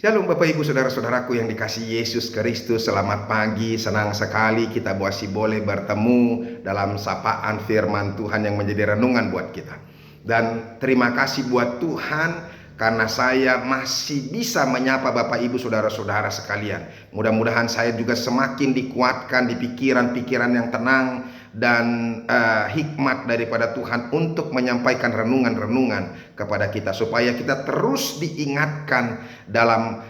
Shalom Bapak Ibu Saudara-saudaraku yang dikasihi Yesus Kristus. Selamat pagi, senang sekali kita masih boleh bertemu dalam sapaan firman Tuhan yang menjadi renungan buat kita. Dan terima kasih buat Tuhan karena saya masih bisa menyapa Bapak Ibu Saudara-saudara sekalian. Mudah-mudahan saya juga semakin dikuatkan di pikiran-pikiran yang tenang dan hikmat daripada Tuhan untuk menyampaikan renungan-renungan kepada kita, supaya kita terus diingatkan dalam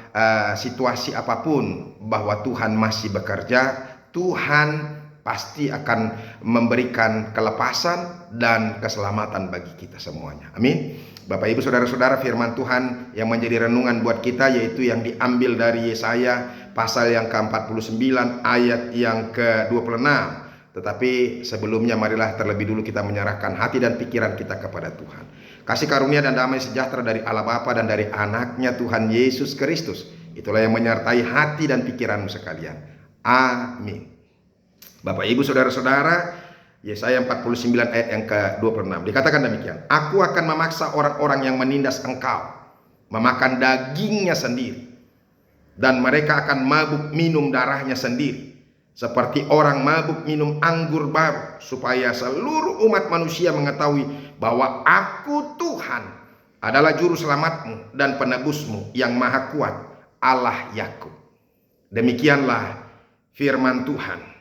situasi apapun bahwa Tuhan masih bekerja. Tuhan pasti akan memberikan kelepasan dan keselamatan bagi kita semuanya. Amin. Bapak Ibu Saudara-saudara, firman Tuhan yang menjadi renungan buat kita yaitu yang diambil dari Yesaya pasal yang ke-49 ayat yang ke-26. Tetapi sebelumnya marilah terlebih dulu kita menyerahkan hati dan pikiran kita kepada Tuhan. Kasih karunia dan damai sejahtera dari Allah Bapa dan dari anaknya Tuhan Yesus Kristus, itulah yang menyertai hati dan pikiranmu sekalian. Amin. Bapak Ibu Saudara-saudara, Yesaya 49 ayat yang ke-26 dikatakan demikian. Aku akan memaksa orang-orang yang menindas engkau memakan dagingnya sendiri, dan mereka akan mabuk minum darahnya sendiri, seperti orang mabuk minum anggur baru, supaya seluruh umat manusia mengetahui bahwa aku Tuhan adalah juru selamatmu dan penebusmu yang maha kuat, Allah Yakub. Demikianlah firman Tuhan.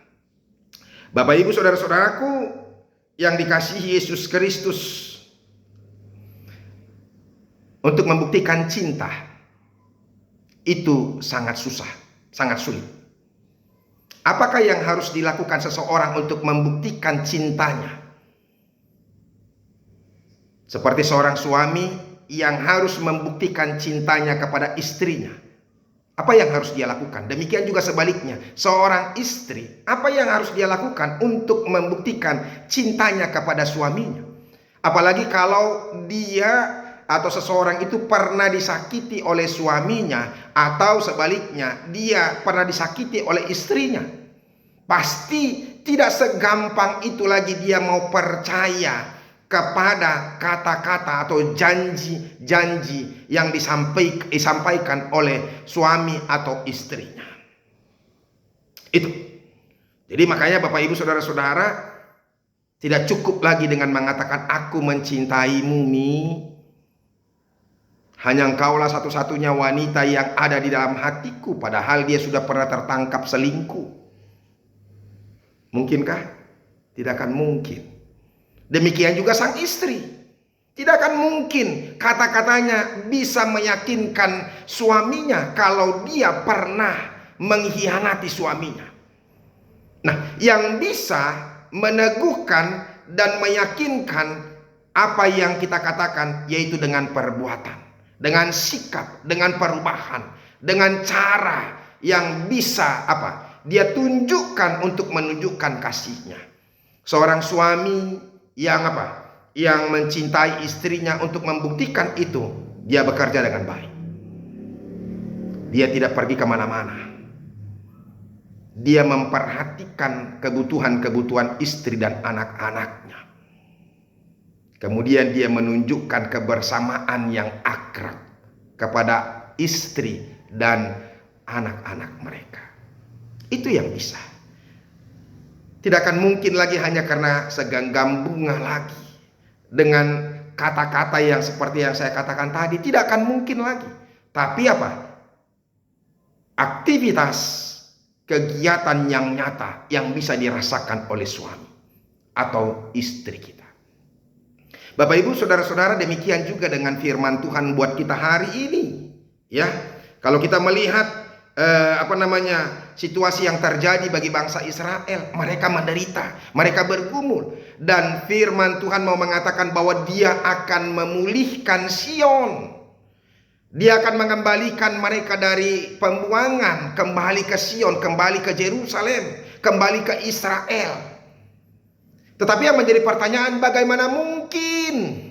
Bapak Ibu Saudara-saudaraku yang dikasihi Yesus Kristus, untuk membuktikan cinta itu sangat susah, sangat sulit. Apakah yang harus dilakukan seseorang untuk membuktikan cintanya? Seperti seorang suami yang harus membuktikan cintanya kepada istrinya. Apa yang harus dia lakukan? Demikian juga sebaliknya, seorang istri, apa yang harus dia lakukan untuk membuktikan cintanya kepada suaminya? Apalagi kalau dia atau seseorang itu pernah disakiti oleh suaminya, atau sebaliknya dia pernah disakiti oleh istrinya. Pasti tidak segampang itu lagi dia mau percaya kepada kata-kata atau janji-janji yang disampaikan oleh suami atau istrinya. Itu. Jadi makanya Bapak Ibu Saudara-saudara, tidak cukup lagi dengan mengatakan aku mencintaimu Mi. Hanya engkaulah satu-satunya wanita yang ada di dalam hatiku, padahal dia sudah pernah tertangkap selingkuh. Mungkinkah? Tidak akan mungkin. Demikian juga sang istri. Tidak akan mungkin kata-katanya bisa meyakinkan suaminya kalau dia pernah mengkhianati suaminya. Nah, yang bisa meneguhkan dan meyakinkan apa yang kita katakan yaitu dengan perbuatan, dengan sikap, dengan perubahan, dengan cara yang bisa dia tunjukkan untuk menunjukkan kasihnya. Seorang suami yang yang mencintai istrinya, untuk membuktikan itu dia bekerja dengan baik. Dia tidak pergi kemana-mana. Dia memperhatikan kebutuhan-kebutuhan istri dan anak-anaknya. Kemudian dia menunjukkan kebersamaan yang akrab kepada istri dan anak-anak mereka. Itu yang bisa. Tidak akan mungkin lagi hanya karena segenggam bunga lagi, dengan kata-kata yang seperti yang saya katakan tadi. Tidak akan mungkin lagi. Tapi aktivitas, kegiatan yang nyata yang bisa dirasakan oleh suami atau istri kita. Bapak Ibu Saudara-saudara, demikian juga dengan firman Tuhan buat kita hari ini. Ya, kalau kita melihat situasi yang terjadi bagi bangsa Israel, mereka menderita, mereka bergumul, dan firman Tuhan mau mengatakan bahwa Dia akan memulihkan Sion. Dia akan mengembalikan mereka dari pembuangan, kembali ke Sion, kembali ke Yerusalem, kembali ke Israel. Tetapi yang menjadi pertanyaan, bagaimana mungkin?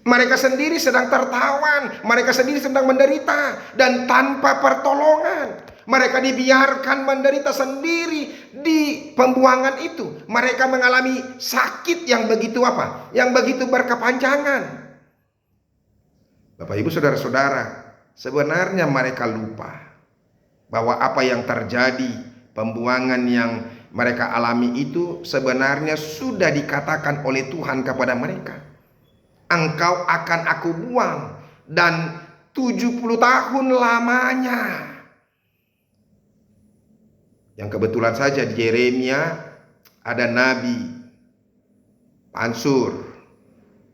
Mereka sendiri sedang tertawan, mereka sendiri sedang menderita, dan tanpa pertolongan. Mereka dibiarkan menderita sendiri di pembuangan itu. Mereka mengalami sakit yang begitu Yang begitu berkepanjangan. Bapak Ibu Saudara-saudara, sebenarnya mereka lupa bahwa apa yang terjadi, pembuangan yang mereka alami itu sebenarnya sudah dikatakan oleh Tuhan kepada mereka. Engkau akan aku buang dan 70 tahun lamanya. Yang kebetulan saja di Yeremia ada nabi Pansur,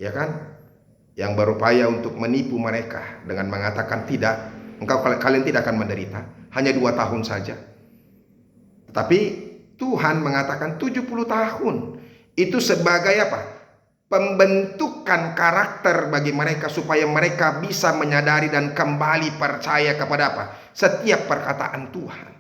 ya kan, yang berupaya untuk menipu mereka dengan mengatakan tidak, kalian tidak akan menderita, hanya 2 tahun saja. Tetapi Tuhan mengatakan 70 tahun. Itu sebagai apa? Pembentukan karakter bagi mereka supaya mereka bisa menyadari dan kembali percaya kepada apa? Setiap perkataan Tuhan.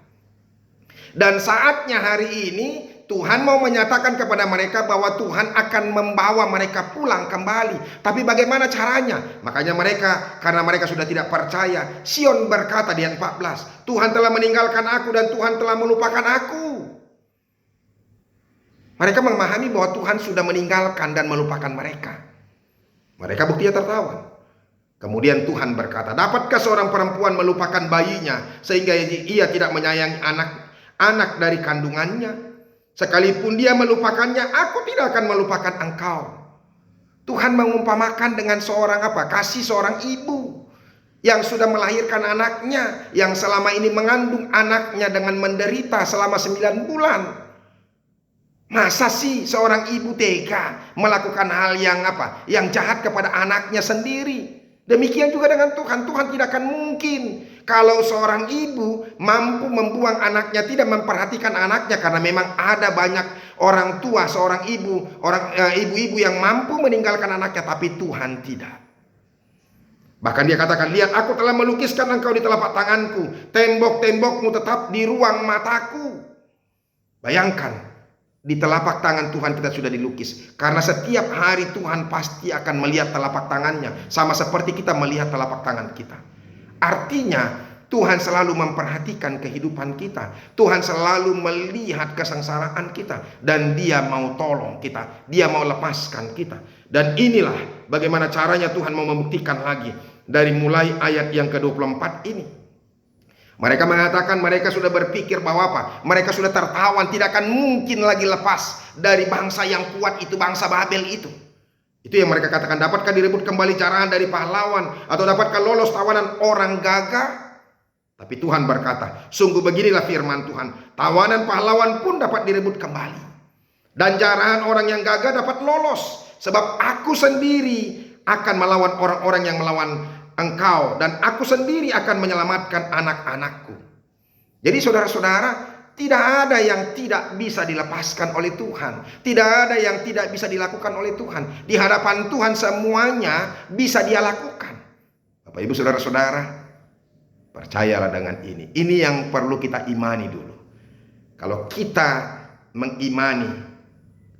Dan saatnya hari ini Tuhan mau menyatakan kepada mereka bahwa Tuhan akan membawa mereka pulang kembali. Tapi bagaimana caranya? Makanya mereka, karena mereka sudah tidak percaya, Sion berkata di ayat 14, Tuhan telah meninggalkan aku dan Tuhan telah melupakan aku. Mereka memahami bahwa Tuhan sudah meninggalkan dan melupakan mereka. Mereka buktinya tertawan. Kemudian Tuhan berkata, dapatkah seorang perempuan melupakan bayinya sehingga ia tidak menyayangi anak dari kandungannya? Sekalipun dia melupakannya, aku tidak akan melupakan engkau. Tuhan mengumpamakan dengan seorang kasih seorang ibu yang sudah melahirkan anaknya, yang selama ini mengandung anaknya dengan menderita selama 9 bulan. Masa sih seorang ibu tega melakukan hal yang jahat kepada anaknya sendiri? Demikian juga dengan Tuhan. Tuhan tidak akan mungkin kalau seorang ibu mampu membuang anaknya, tidak memperhatikan anaknya, karena memang ada banyak orang tua, seorang ibu, ibu-ibu yang mampu meninggalkan anaknya, tapi Tuhan tidak. Bahkan dia katakan, lihat aku telah melukiskan engkau di telapak tanganku, tembok-tembokmu tetap di ruang mataku. Bayangkan, di telapak tangan Tuhan kita sudah dilukis. Karena setiap hari Tuhan pasti akan melihat telapak tangannya, sama seperti kita melihat telapak tangan kita. Artinya Tuhan selalu memperhatikan kehidupan kita. Tuhan selalu melihat kesengsaraan kita, dan Dia mau tolong kita, Dia mau lepaskan kita. Dan inilah bagaimana caranya Tuhan mau membuktikan lagi dari mulai ayat yang ke-24 ini. Mereka mengatakan mereka sudah berpikir bahwa mereka sudah tertawan, tidak akan mungkin lagi lepas dari bangsa yang kuat itu, bangsa Babel itu. Itu yang mereka katakan, dapatkah direbut kembali jarahan dari pahlawan, atau dapatkah lolos tawanan orang gagah? Tapi Tuhan berkata, sungguh beginilah firman Tuhan, tawanan pahlawan pun dapat direbut kembali, dan jarahan orang yang gagah dapat lolos. Sebab aku sendiri akan melawan orang-orang yang melawan engkau, dan aku sendiri akan menyelamatkan anak-anakku. Jadi saudara-saudara, tidak ada yang tidak bisa dilepaskan oleh Tuhan. Tidak ada yang tidak bisa dilakukan oleh Tuhan. Di hadapan Tuhan semuanya bisa Dia lakukan. Bapak Ibu saudara-saudara, percayalah dengan ini. Ini yang perlu kita imani dulu. Kalau kita mengimani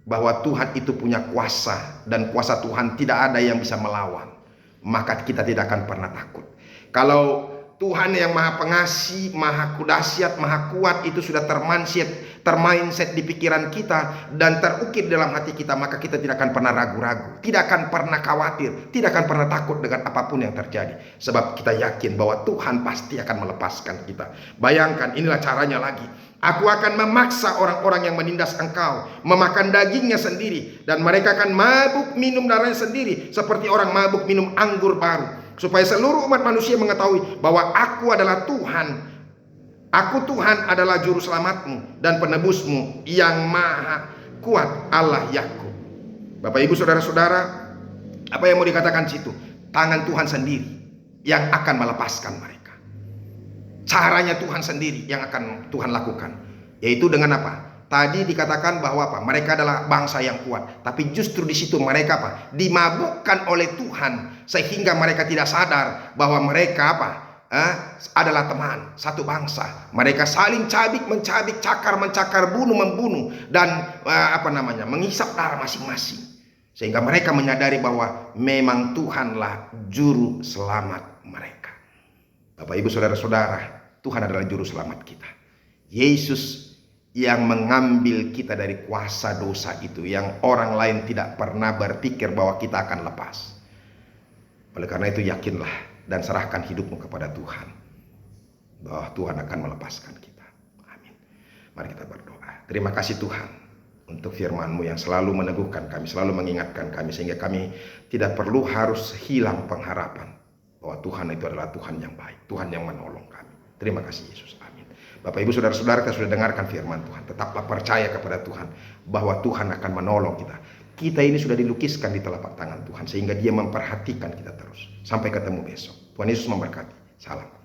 bahwa Tuhan itu punya kuasa, dan kuasa Tuhan tidak ada yang bisa melawan, maka kita tidak akan pernah takut. Kalau Tuhan yang Maha Pengasih, Maha Dahsyat, Maha Kuat itu sudah termindset di pikiran kita dan terukir dalam hati kita, maka kita tidak akan pernah ragu-ragu, tidak akan pernah khawatir, tidak akan pernah takut dengan apapun yang terjadi. Sebab kita yakin bahwa Tuhan pasti akan melepaskan kita. Bayangkan, inilah caranya lagi. Aku akan memaksa orang-orang yang menindas engkau memakan dagingnya sendiri, dan mereka akan mabuk minum darahnya sendiri seperti orang mabuk minum anggur baru, supaya seluruh umat manusia mengetahui bahwa aku adalah Tuhan. Aku Tuhan adalah juru selamatmu dan penebusmu yang maha kuat, Allah Yakub. Bapak Ibu saudara-saudara, apa yang mau dikatakan situ? Tangan Tuhan sendiri yang akan melepaskan mereka. Caranya Tuhan sendiri yang akan Tuhan lakukan, yaitu dengan apa? Tadi dikatakan bahwa mereka adalah bangsa yang kuat, tapi justru di situ mereka dimabukkan oleh Tuhan, sehingga mereka tidak sadar bahwa mereka adalah teman satu bangsa. Mereka saling mencabik, cakar-mencakar, bunuh-membunuh, dan menghisap darah masing-masing, sehingga mereka menyadari bahwa memang Tuhanlah juru selamat mereka. Bapak Ibu saudara-saudara, Tuhan adalah juru selamat kita. Yesus yang mengambil kita dari kuasa dosa itu, yang orang lain tidak pernah berpikir bahwa kita akan lepas. Oleh karena itu yakinlah dan serahkan hidupmu kepada Tuhan, bahwa Tuhan akan melepaskan kita. Amin. Mari kita berdoa. Terima kasih Tuhan untuk firman-Mu yang selalu meneguhkan kami, selalu mengingatkan kami, sehingga kami tidak perlu harus hilang pengharapan bahwa Tuhan itu adalah Tuhan yang baik, Tuhan yang menolong kami. Terima kasih Yesus. Amin. Bapak Ibu saudara-saudara, kita sudah dengarkan firman Tuhan. Tetaplah percaya kepada Tuhan bahwa Tuhan akan menolong kita. Kita ini sudah dilukiskan di telapak tangan Tuhan, sehingga Dia memperhatikan kita terus. Sampai ketemu besok. Tuhan Yesus memberkati. Salam.